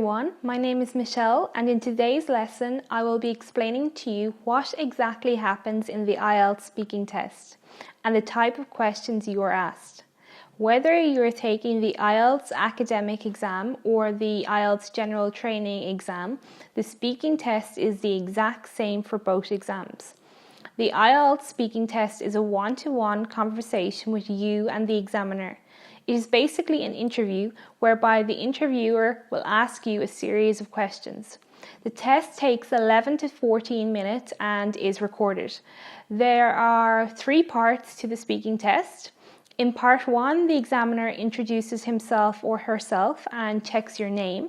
everyone, my name is Michelle and in today's lesson I will be explaining to you what exactly happens in the IELTS speaking test and the type of questions you are asked. Whether you're taking the IELTS academic exam or the IELTS general training exam, the speaking test is the exact same for both exams. The IELTS speaking test is a one-to-one conversation with you and the examiner. It is basically an interview whereby the interviewer will ask you a series of questions. The test takes 11 to 14 minutes and is recorded. There are 3 parts to the speaking test. In part 1, the examiner introduces himself or herself and checks your name.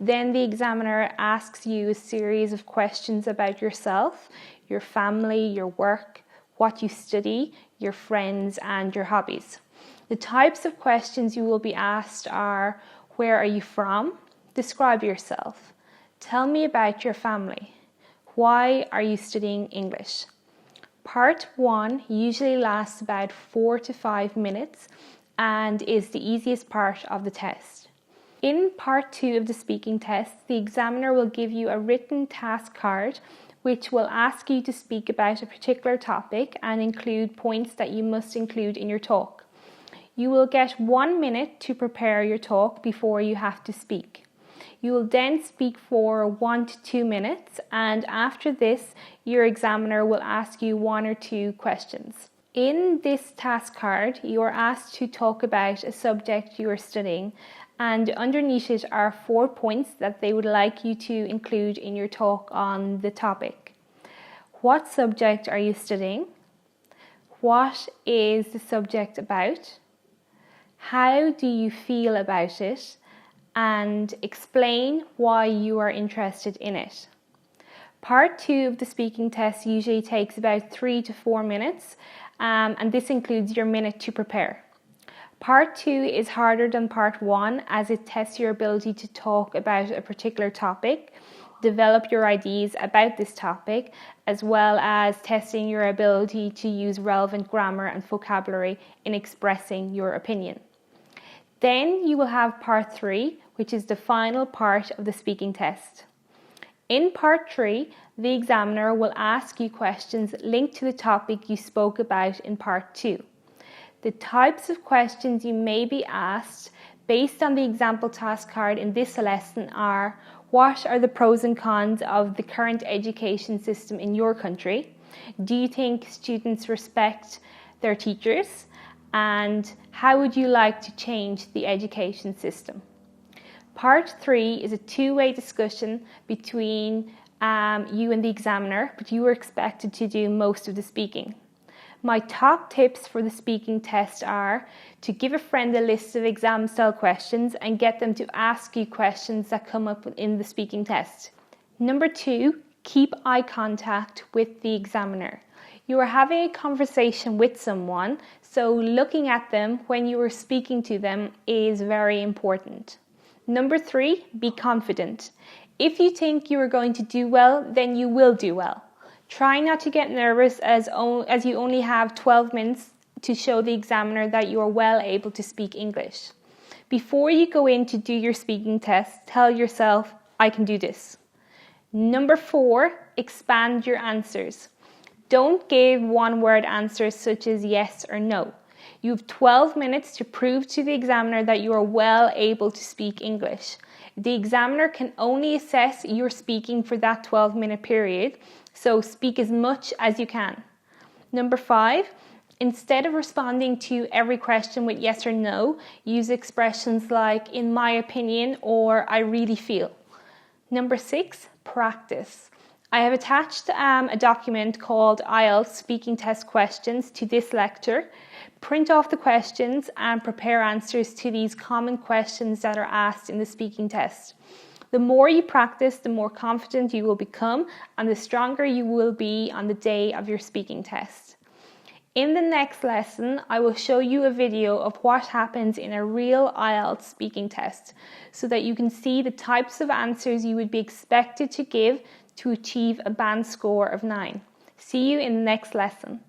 Then the examiner asks you a series of questions about yourself, your family, your work, what you study, your friends and your hobbies. The types of questions you will be asked are: where are you from? Describe yourself. Tell me about your family. Why are you studying English? Part 1 usually lasts about 4 to 5 minutes and is the easiest part of the test. In part 2 of the speaking test, the examiner will give you a written task card which will ask you to speak about a particular topic and include points that you must include in your talk. You will get 1 minute to prepare your talk before you have to speak. You will then speak for 1 to 2 minutes, and after this, your examiner will ask you 1 or 2 questions. In this task card, you are asked to talk about a subject you are studying, and underneath it are 4 points that they would like you to include in your talk on the topic. What subject are you studying? What is the subject about? How do you feel about it? And explain why you are interested in it. Part 2 of the speaking test usually takes about 3 to 4 minutes, and this includes your minute to prepare. Part 2 is harder than Part 1 as it tests your ability to talk about a particular topic, develop your ideas about this topic, as well as testing your ability to use relevant grammar and vocabulary in expressing your opinion. Then you will have Part 3, which is the final part of the speaking test. In Part 3, the examiner will ask you questions linked to the topic you spoke about in Part 2. The types of questions you may be asked based on the example task card in this lesson are: what are the pros and cons of the current education system in your country? Do you think students respect their teachers? And how would you like to change the education system? Part 3 is a two-way discussion between you and the examiner, but you are expected to do most of the speaking. My top tips for the speaking test are to give a friend a list of exam-style questions and get them to ask you questions that come up in the speaking test. Number 2, keep eye contact with the examiner. You are having a conversation with someone, so looking at them when you are speaking to them is very important. Number 3, be confident. If you think you are going to do well, then you will do well. Try not to get nervous as you only have 12 minutes to show the examiner that you are well able to speak English. Before you go in to do your speaking test, tell yourself, I can do this. Number 4, expand your answers. Don't give one-word answers such as yes or no. You have 12 minutes to prove to the examiner that you are well able to speak English. The examiner can only assess your speaking for that 12-minute period, so speak as much as you can. Number 5, instead of responding to every question with yes or no, use expressions like in my opinion or I really feel. Number 6, practice. I have attached a document called IELTS Speaking Test Questions to this lecture. Print off the questions and prepare answers to these common questions that are asked in the speaking test. The more you practice, the more confident you will become and the stronger you will be on the day of your speaking test. In the next lesson, I will show you a video of what happens in a real IELTS speaking test so that you can see the types of answers you would be expected to give to achieve a band score of 9. See you in the next lesson.